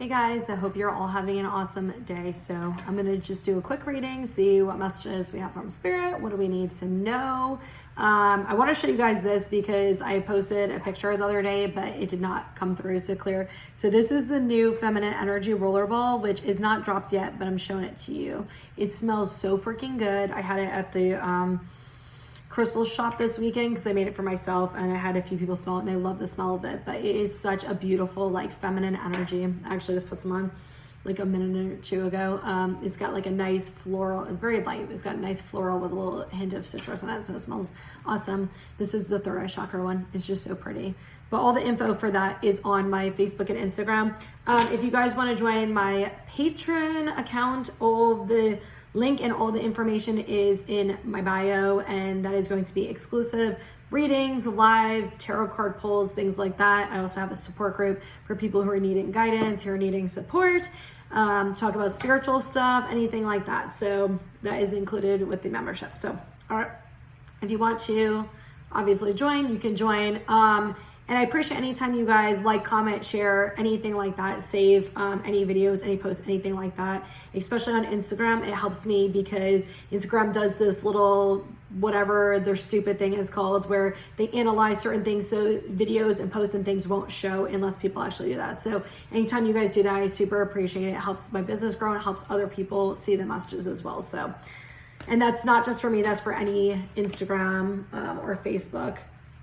Hey guys, I hope you're all having an awesome day. So I'm going to just do a quick reading, see what messages we have from Spirit. What do we need to know? I want to show you guys this because I posted a picture the other day, but it did not come through so clear. So this is the new Feminine Energy Rollerball, which is not dropped yet, but I'm showing it to you. It smells so freaking good. I had it at the crystal shop this weekend because I made it for myself, and I had a few people smell it and they love the smell of it. But it is such a beautiful, like, feminine energy. I actually just put some on like a minute or two ago. It's got like a nice floral, it's very light, it's got a nice floral with a little hint of citrus in it, so it smells awesome. This is the third eye chakra one. It's just so pretty. But all the info for that is on my Facebook and Instagram. If you guys want to join my Patreon account, all the link and all the information is in my bio, and that is going to be exclusive readings, lives, tarot card pulls, things like that. I also have a support group for people who are needing guidance, who are needing support, talk about spiritual stuff, anything like that. So that is included with the membership. So, all right, if you want to obviously join, you can join. And I appreciate anytime you guys like, comment, share, anything like that, save any videos, any posts, anything like that, especially on Instagram. It helps me because Instagram does this little, whatever their stupid thing is called, where they analyze certain things so videos and posts and things won't show unless people actually do that. So anytime you guys do that, I super appreciate it. It helps my business grow and it helps other people see the messages as well. So, and that's not just for me, that's for any Instagram or Facebook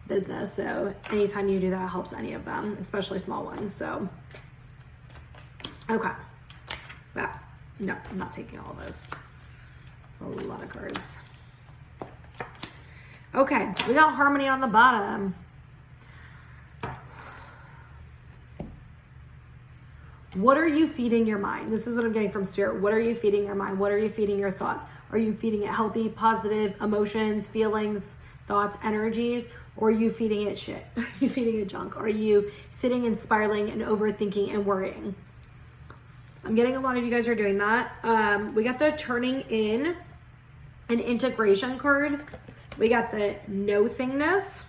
business. So anytime you do that, helps any of them, especially small ones. So okay, yeah, no, I'm not taking all of those. It's a lot of cards. Okay, we got Harmony on the bottom. What are you feeding your mind? This is what I'm getting from Spirit. What are you feeding your mind? What are you feeding your thoughts? Are you feeding it healthy, positive emotions, feelings, thoughts, energies? Or are you feeding it shit? Are you feeding it junk? Are you sitting and spiraling and overthinking and worrying? I'm getting a lot of you guys are doing that. We got the turning in an integration card. We got the no-thingness,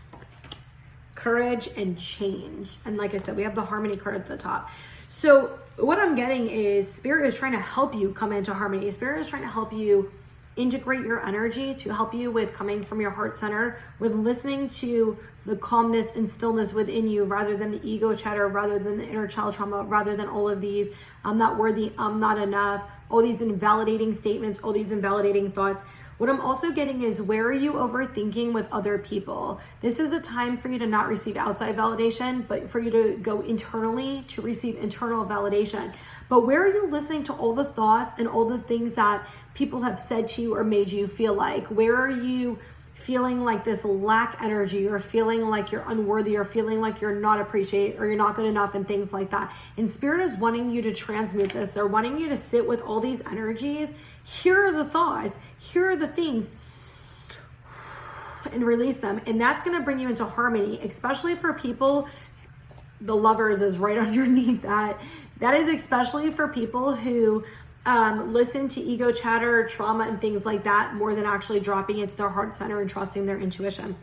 courage, and change. And like I said, we have the harmony card at the top. So what I'm getting is Spirit is trying to help you come into harmony. Spirit is trying to help you integrate your energy, to help you with coming from your heart center, with listening to the calmness and stillness within you, rather than the ego chatter, rather than the inner child trauma, rather than all of these I'm not worthy, I'm not enough, all these invalidating statements, all these invalidating thoughts. What I'm also getting is, where are you overthinking with other people? This is a time for you to not receive outside validation, but for you to go internally to receive internal validation. But where are you listening to all the thoughts and all the things that people have said to you or made you feel like? Where are you feeling like this lack energy, or feeling like you're unworthy, or feeling like you're not appreciated, or you're not good enough, and things like that? And Spirit is wanting you to transmute this. They're wanting you to sit with all these energies. Here are the thoughts, here are the things, and release them. And that's going to bring you into harmony, especially for people. The Lovers is right underneath that. That is especially for people who listen to ego chatter, trauma, and things like that, more than actually dropping into their heart center and trusting their intuition.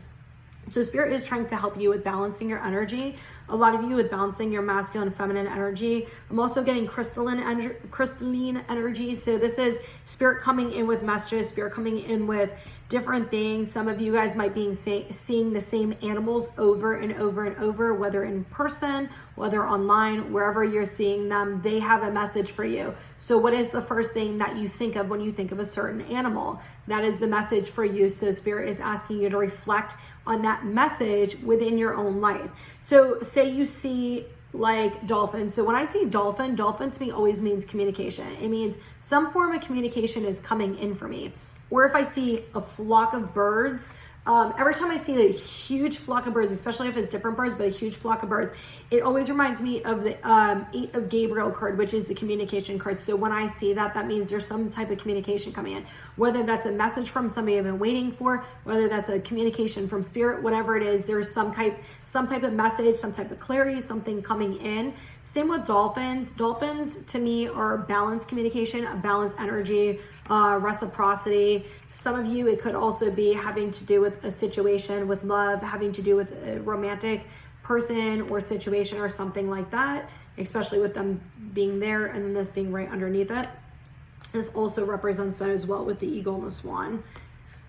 So Spirit is trying to help you with balancing your energy. A lot of you with balancing your masculine and feminine energy. I'm also getting crystalline energy. So this is Spirit coming in with messages, Spirit coming in with different things. Some of you guys might be seeing the same animals over and over and over, whether in person, whether online, wherever you're seeing them, they have a message for you. So what is the first thing that you think of when you think of a certain animal? That is the message for you. So Spirit is asking you to reflect on that message within your own life. So say you see like dolphin. So when I see dolphin to me always means communication. It means some form of communication is coming in for me. Or if I see a flock of birds, every time I see a huge flock of birds, especially if it's different birds, but a huge flock of birds, it always reminds me of the Eight of Gabriel card, which is the communication card. So when I see that, that means there's some type of communication coming in, whether that's a message from somebody I've been waiting for, whether that's a communication from Spirit, whatever it is, there's some type of message, some type of clarity, something coming in. Same with dolphins. Dolphins to me are balanced communication, a balanced energy, reciprocity. Some of you, it could also be having to do with a situation with love, having to do with a romantic person or situation or something like that, especially with them being there and then this being right underneath it. This also represents that as well with the eagle and the swan.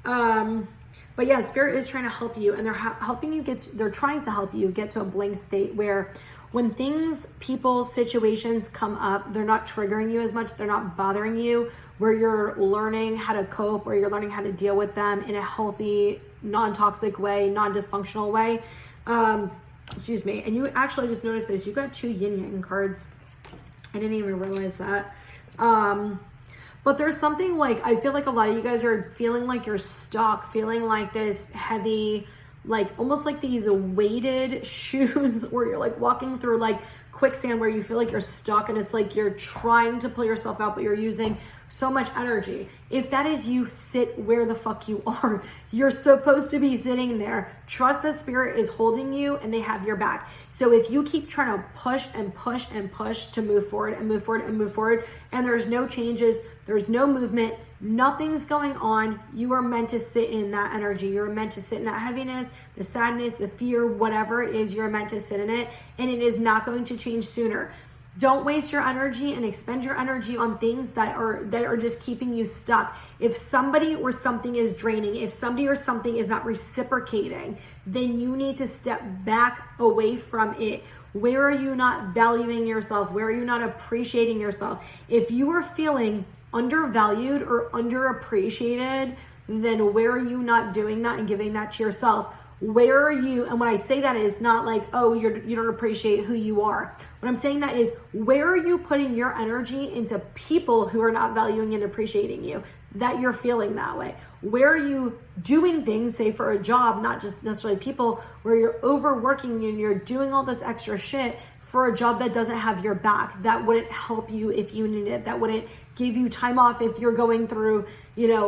But yeah, Spirit is trying to help you, and they're helping you they're trying to help you get to a blank state where when things, people, situations come up, they're not triggering you as much, they're not bothering you, where you're learning how to cope, or you're learning how to deal with them in a healthy, non-toxic way, non-dysfunctional way. Excuse me. And you actually just noticed this, you got 2 yin yang cards. I didn't even realize that. But there's something like, I feel like a lot of you guys are feeling like you're stuck, feeling like this heavy, like almost like these weighted shoes where you're like walking through like quicksand where you feel like you're stuck and it's like you're trying to pull yourself out, but you're using so much energy. If that is you, sit where the fuck you are. You're supposed to be sitting there. Trust that Spirit is holding you and they have your back. So if you keep trying to push and push and push to move forward and move forward and move forward, and there's no changes, there's no movement, nothing's going on, you are meant to sit in that energy. You're meant to sit in that heaviness, the sadness, the fear, whatever it is, you're meant to sit in it, and it is not going to change sooner. Don't waste your energy and expend your energy on things that are just keeping you stuck. If somebody or something is draining, if somebody or something is not reciprocating, then you need to step back away from it. Where are you not valuing yourself? Where are you not appreciating yourself? If you are feeling undervalued or underappreciated, then where are you not doing that and giving that to yourself? Where are you? And when I say that, is not like, oh, you don't appreciate who you are. What I'm saying that is, where are you putting your energy into people who are not valuing and appreciating you, that you're feeling that way? Where are you doing things, say for a job, not just necessarily people, where you're overworking and you're doing all this extra shit for a job that doesn't have your back, that wouldn't help you if you need it, that wouldn't give you time off if you're going through,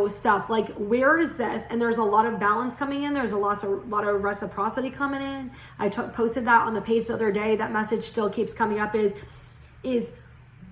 stuff. Like, where is this? And there's a lot of balance coming in. There's a lot of reciprocity coming in. I posted that on the page the other day. That message still keeps coming up, is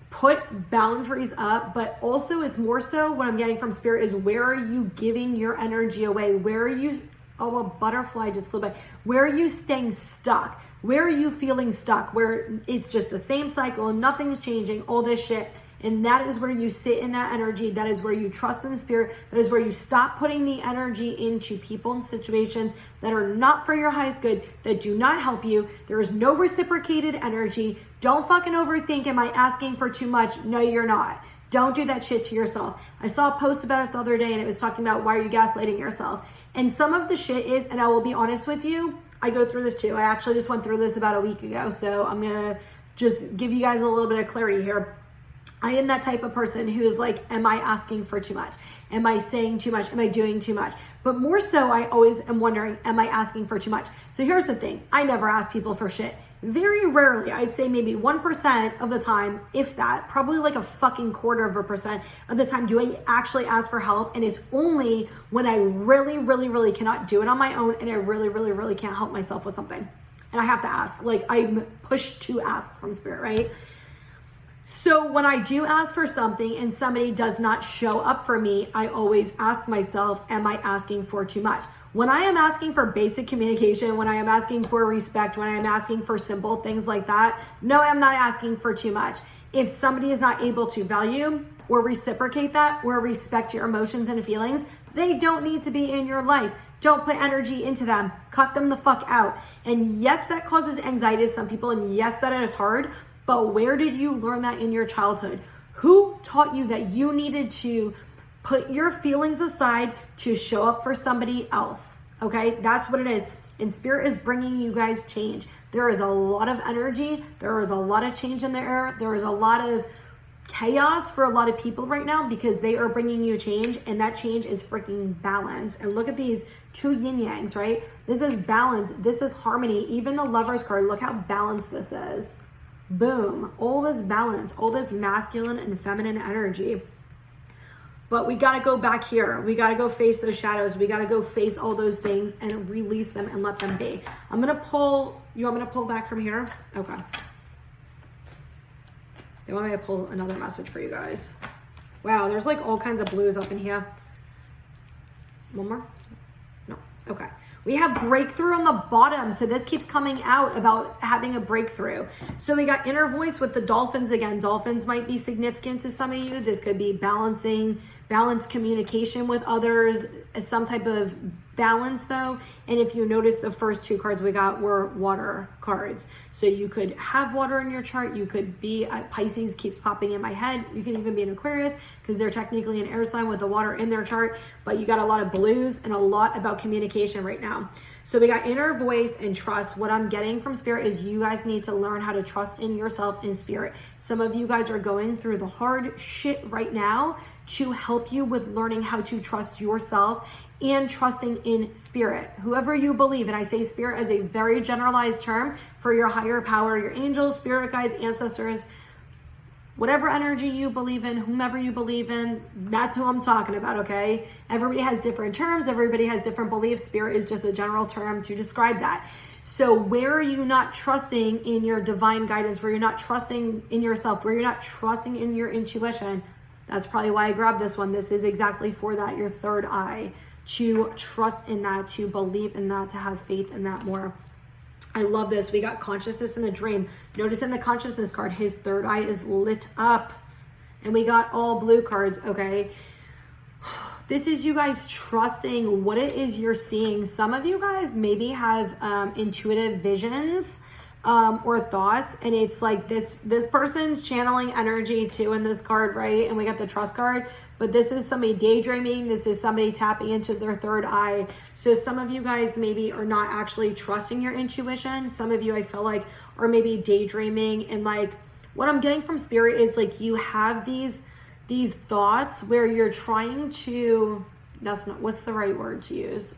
put boundaries up, but also it's more so what I'm getting from Spirit is, where are you giving your energy away? Where are you, a butterfly just flew by. Where are you staying stuck? Where are you feeling stuck? Where it's just the same cycle and nothing's changing, all this shit. And that is where you sit in that energy. That is where you trust in Spirit. That is where you stop putting the energy into people and situations that are not for your highest good, that do not help you. There is no reciprocated energy. Don't fucking overthink, am I asking for too much? No, you're not. Don't do that shit to yourself. I saw a post about it the other day, and it was talking about, why are you gaslighting yourself? And some of the shit is, and I will be honest with you, I go through this too. I actually just went through this about a week ago. So I'm going to just give you guys a little bit of clarity here. I am that type of person who is like, am I asking for too much? Am I saying too much? Am I doing too much? But more so, I always am wondering, am I asking for too much? So here's the thing. I never ask people for shit. Very rarely, I'd say maybe 1% of the time, if that, probably like a fucking 1/4% of the time, do I actually ask for help. And it's only when I really, really, really cannot do it on my own, and I really, really, really can't help myself with something, and I have to ask. Like, I'm pushed to ask from Spirit, right? So when I do ask for something and somebody does not show up for me, I always ask myself, am I asking for too much? When I am asking for basic communication, when I am asking for respect, when I am asking for simple things like that, no, I'm not asking for too much. If somebody is not able to value or reciprocate that or respect your emotions and feelings, they don't need to be in your life. Don't put energy into them. Cut them the fuck out. And yes, that causes anxiety to some people, and yes, that is hard. But where did you learn that in your childhood? Who taught you that you needed to put your feelings aside to show up for somebody else? Okay, that's what it is. And Spirit is bringing you guys change. There is a lot of energy. There is a lot of change in the air. There is a lot of chaos for a lot of people right now because they are bringing you change, and that change is freaking balance. And look at these 2 yin yangs, right? This is balance. This is harmony. Even the Lover's card, look how balanced this is. Boom, all this balance, all this masculine and feminine energy. But we got to go back here. We got to go face those shadows. We got to go face all those things and release them and let them be. I'm going to pull, you want me to pull back from here? Okay. They want me to pull another message for you guys. Wow, there's like all kinds of blues up in here. One more? No, okay. We have breakthrough on the bottom. So this keeps coming out about having a breakthrough. So we got inner voice with the dolphins again. Dolphins might be significant to some of you. This could be balanced communication with others, some type of balance though. And if you notice, the first two cards we got were water cards. So you could have water in your chart. You could be, Pisces keeps popping in my head. You can even be an Aquarius because they're technically an air sign with the water in their chart, but you got a lot of blues and a lot about communication right now. So we got inner voice and trust. What I'm getting from spirit is you guys need to learn how to trust in yourself in spirit. Some of you guys are going through the hard shit right now to help you with learning how to trust yourself and trusting in spirit. Whoever you believe, and I say spirit as a very generalized term for your higher power, your angels, spirit guides, ancestors, whatever energy you believe in, whomever you believe in, that's who I'm talking about, okay? Everybody has different terms. Everybody has different beliefs. Spirit is just a general term to describe that. So where are you not trusting in your divine guidance, where you're not trusting in yourself, where you're not trusting in your intuition? That's probably why I grabbed this one. This is exactly for that, your third eye, to trust in that, to believe in that, to have faith in that more. I love this. We got consciousness in the dream. Notice in the consciousness card, his third eye is lit up. And we got all blue cards, okay? This is you guys trusting what it is you're seeing. Some of you guys maybe have intuitive visions or thoughts, and it's like this person's channeling energy too in this card, right? And we got the trust card, but this is somebody daydreaming. This is somebody tapping into their third eye. So some of you guys maybe are not actually trusting your intuition. Some of you, I feel like, are maybe daydreaming. And like what I'm getting from spirit is like you have these thoughts where you're trying to, that's not, what's the right word to use?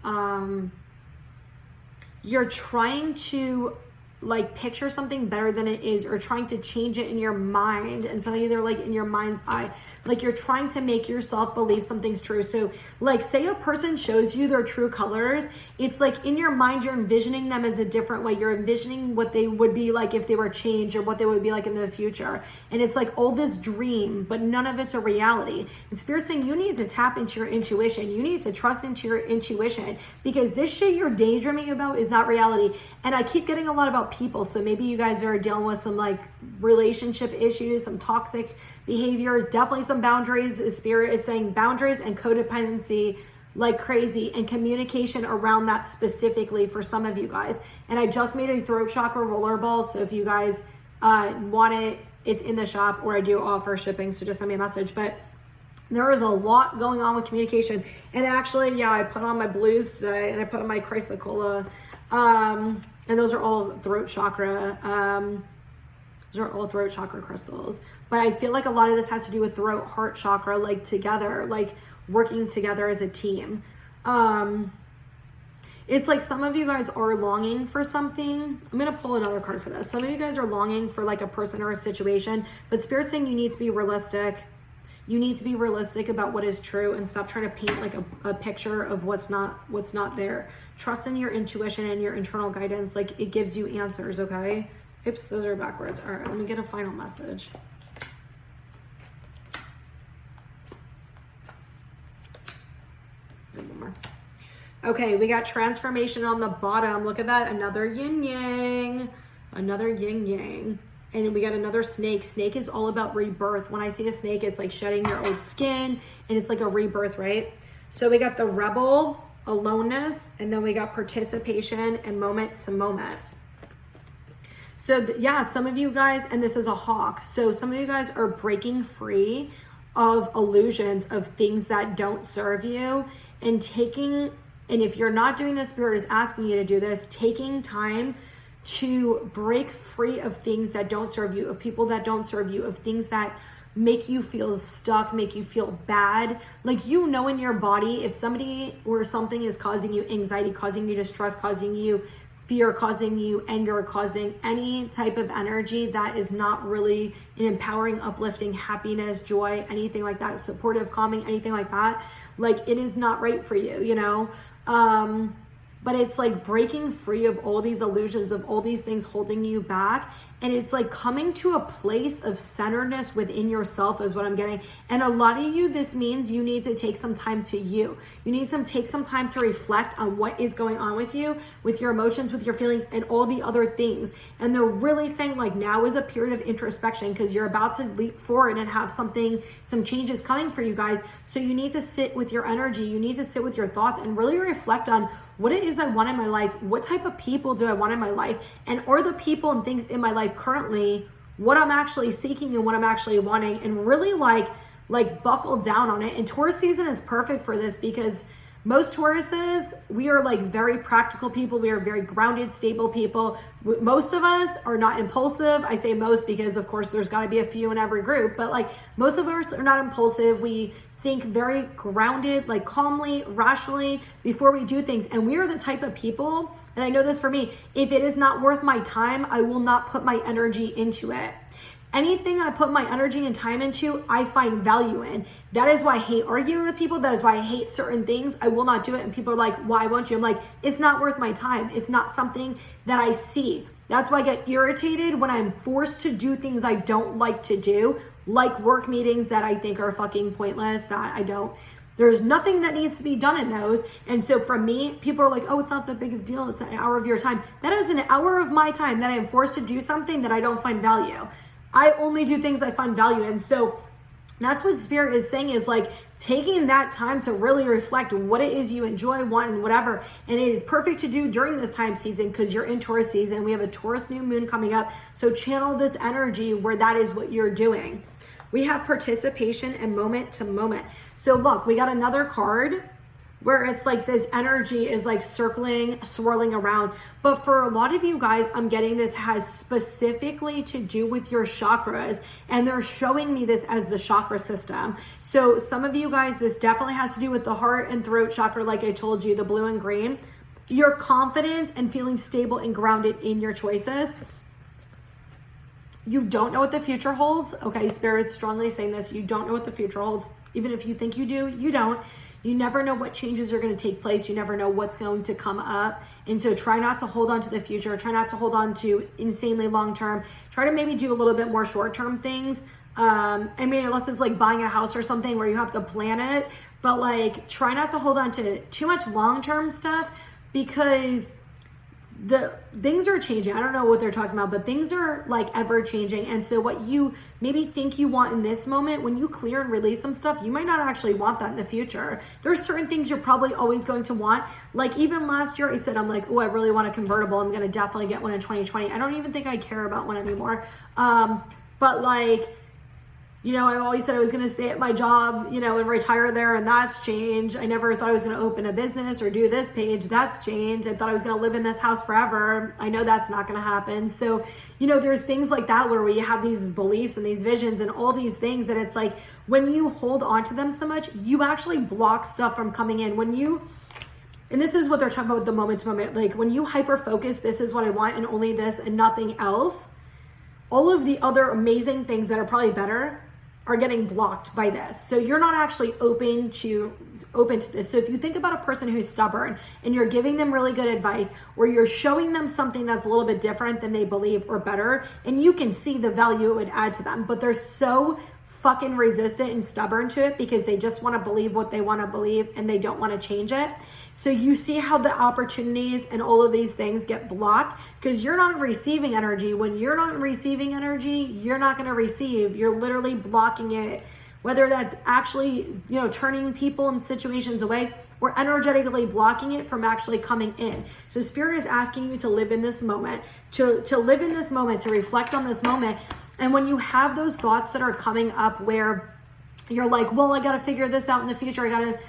You're trying to like picture something better than it is, or trying to change it in your mind. And some of you, they're like in your mind's eye, like you're trying to make yourself believe something's true. So like say a person shows you their true colors, it's like in your mind you're envisioning them as a different way. You're envisioning what they would be like if they were changed, or what they would be like in the future. And it's like all this dream, but none of it's a reality. And Spirit's saying you need to tap into your intuition. You need to trust into your intuition, because this shit you're daydreaming about is not reality. And I keep getting a lot about people. So maybe you guys are dealing with some like relationship issues, some toxic behaviors, definitely some boundaries. Spirit is saying boundaries and codependency like crazy, and communication around that specifically for some of you guys. And I just made a throat chakra rollerball. So if you guys want it, it's in the shop, or I do offer shipping. So just send me a message. But there is a lot going on with communication. And actually, yeah, I put on my blues today, and I put on my chrysocolla. And those are all throat chakra. Those are all throat chakra crystals. But I feel like a lot of this has to do with throat, heart chakra, like together, like working together as a team. It's like some of you guys are longing for something. I'm going to pull another card for this. Some of you guys are longing for like a person or a situation, but Spirit's saying you need to be realistic. You need to be realistic about what is true, and stop trying to paint like a picture of what's not there. Trust in your intuition and your internal guidance. Like it gives you answers, okay? Oops, those are backwards. All right, let me get a final message. Okay, we got transformation on the bottom. Look at that, another yin yang, another yin yang. And we got another snake. Snake is all about rebirth. When I see a snake, it's like shedding your old skin, and it's like a rebirth, right? So we got the rebel, aloneness, and then we got participation and moment to moment. So yeah, some of you guys, and this is a hawk. So some of you guys are breaking free of illusions of things that don't serve you, and taking, and if you're not doing this, Spirit is asking you to do this, taking time to break free of things that don't serve you, of people that don't serve you, of things that make you feel stuck, make you feel bad. Like, you know, in your body, if somebody or something is causing you anxiety, causing you distress, causing you fear, causing you anger, causing any type of energy that is not really an empowering, uplifting, happiness, joy, anything like that, supportive, calming, anything like that, like it is not right for you, you know? But it's like breaking free of all these illusions, of all these things holding you back, And it's like coming to a place of centeredness within yourself is what I'm getting. And a lot of you, this means you need to take some time to you. You need to take some time to reflect on what is going on with you, with your emotions, with your feelings, and all the other things. And they're really saying like now is a period of introspection because you're about to leap forward and have some changes coming for you guys. So you need to sit with your energy. You need to sit with your thoughts and really reflect on what it is I want in my life. What type of people do I want in my life? And are the people and things in my life currently what I'm actually seeking and what I'm actually wanting? And really like buckle down on it. And Taurus season is perfect for this because most Tauruses, we are like very practical people. We are very grounded, stable people. Most of us are not impulsive. I say most because of course there's got to be a few in every group, but like most of us are not impulsive. We think very grounded, like calmly, rationally before we do things. And we are the type of people, and I know this for me, if it is not worth my time, I will not put my energy into it. Anything I put my energy and time into, I find value in. That is why I hate arguing with people. That is why I hate certain things. I will not do it. And people are like, why won't you? I'm like, it's not worth my time. It's not something that I see. That's why I get irritated when I'm forced to do things I don't like to do, like work meetings that I think are fucking pointless, there's nothing that needs to be done in those. And so for me, people are like, oh, it's not that big of a deal. It's an hour of your time. That is an hour of my time that I am forced to do something that I don't find value. I only do things I find value in. So that's what Spirit is saying, is like taking that time to really reflect what it is you enjoy, want, and whatever. And it is perfect to do during this time season because you're in Taurus season. We have a Taurus new moon coming up. So channel this energy where that is what you're doing. We have participation and moment to moment. So look, we got another card where it's like this energy is like circling, swirling around. But for a lot of you guys, I'm getting this has specifically to do with your chakras, and they're showing me this as the chakra system. So some of you guys, this definitely has to do with the heart and throat chakra, like I told you, the blue and green. Your confidence and feeling stable and grounded in your choices. You don't know what the future holds. Okay, Spirit's strongly saying this. You don't know what the future holds. Even if you think you do, you don't. You never know what changes are going to take place. You never know what's going to come up. And so try not to hold on to the future. Try not to hold on to insanely long term. Try to maybe do a little bit more short term things. I mean, unless it's like buying a house or something where you have to plan it. But like, try not to hold on to too much long term stuff because the things are changing. I don't know what they're talking about, but things are like ever changing. And so what you maybe think you want in this moment, when you clear and release some stuff, you might not actually want that in the future. There's certain things you're probably always going to want. Like even last year I said, I'm like, oh, I really want a convertible. I'm going to definitely get one in 2020. I don't even think I care about one anymore. But like, you know, I always said I was going to stay at my job, you know, and retire there, and that's changed. I never thought I was going to open a business or do this page. That's changed. I thought I was going to live in this house forever. I know that's not going to happen. So, you know, there's things like that where we have these beliefs and these visions and all these things that it's like when you hold on to them so much, you actually block stuff from coming in. And this is what they're talking about with the moment to moment. Like when you hyper focus, this is what I want and only this and nothing else, all of the other amazing things that are probably better are getting blocked by this. So you're not actually open to this. So if you think about a person who's stubborn and you're giving them really good advice, or you're showing them something that's a little bit different than they believe or better, and you can see the value it would add to them, but they're so fucking resistant and stubborn to it because they just want to believe what they want to believe and they don't want to change it. So you see how the opportunities and all of these things get blocked because you're not receiving energy. When you're not receiving energy, you're not going to receive. You're literally blocking it, whether that's actually, you know, turning people and situations away or energetically blocking it from actually coming in. So Spirit is asking you to live in this moment, to live in this moment, to reflect on this moment. And when you have those thoughts that are coming up where you're like, well, I got to figure this out in the future. I got to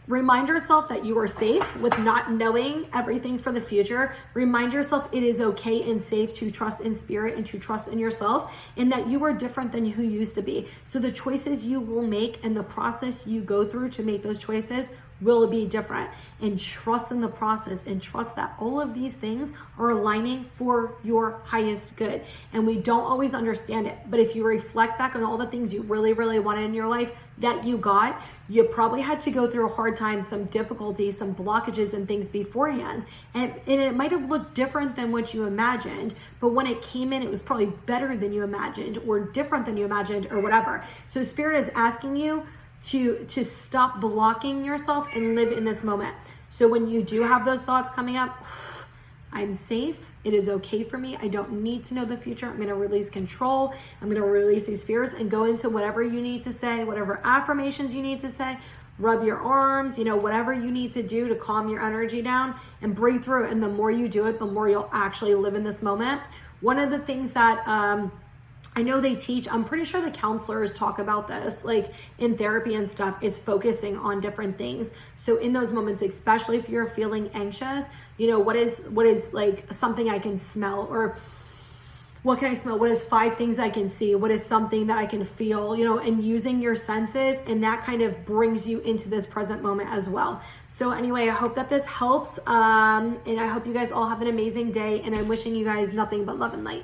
remind yourself that you are safe with not knowing everything for the future. Remind yourself it is okay and safe to trust in Spirit and to trust in yourself, and that you are different than who you used to be. So the choices you will make and the process you go through to make those choices will be different. And trust in the process, and trust that all of these things are aligning for your highest good. And we don't always understand it, but if you reflect back on all the things you really, really wanted in your life that you got, you probably had to go through a hard time, some difficulties, some blockages and things beforehand. And it might have looked different than what you imagined, but when it came in, it was probably better than you imagined or different than you imagined or whatever. So Spirit is asking you to stop blocking yourself and live in this moment. So when you do have those thoughts coming up, I'm safe. It is okay for me. I don't need to know the future. I'm going to release control. I'm going to release these fears and go into whatever you need to say, whatever affirmations you need to say, rub your arms, whatever you need to do to calm your energy down and breathe through. And the more you do it, the more you'll actually live in this moment. One of the things that, I know they teach, I'm pretty sure the counselors talk about this, like in therapy and stuff, is focusing on different things. So in those moments, especially if you're feeling anxious, what is like something I can smell, or what can I smell? What is 5 things I can see? What is something that I can feel, and using your senses, and that kind of brings you into this present moment as well. So anyway, I hope that this helps. And I hope you guys all have an amazing day, and I'm wishing you guys nothing but love and light.